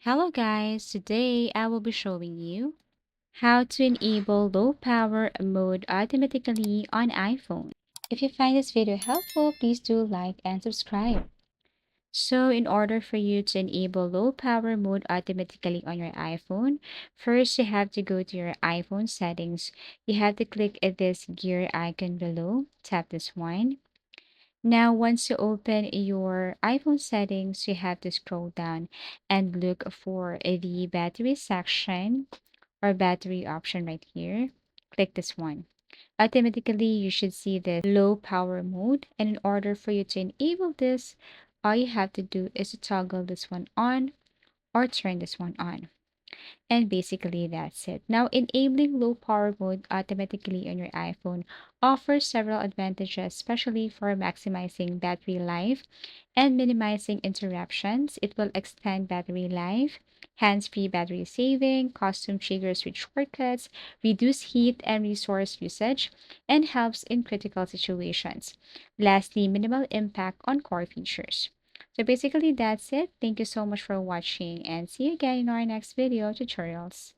Hello guys, today I will be showing you how to enable low power mode automatically on iPhone. If you find this video helpful, please do like and subscribe. So in order for you to enable low power mode automatically on your iPhone, first you have to go to your iPhone settings. You have to click at this gear icon below, tap this one. Now, once you open your iPhone settings, you have to scroll down and look for the battery section or battery option right here. Click this one. Automatically, you should see the low power mode. And in order for you to enable this, all you have to do is to toggle this one on or turn this one on. And basically, that's it. Now, enabling low power mode automatically on your iPhone offers several advantages, especially for maximizing battery life and minimizing interruptions. It will extend battery life, hands-free battery saving, custom triggers with shortcuts, reduce heat and resource usage, and helps in critical situations. Lastly, minimal impact on core features. So basically that's it. Thank you so much for watching and see you again in our next video tutorials.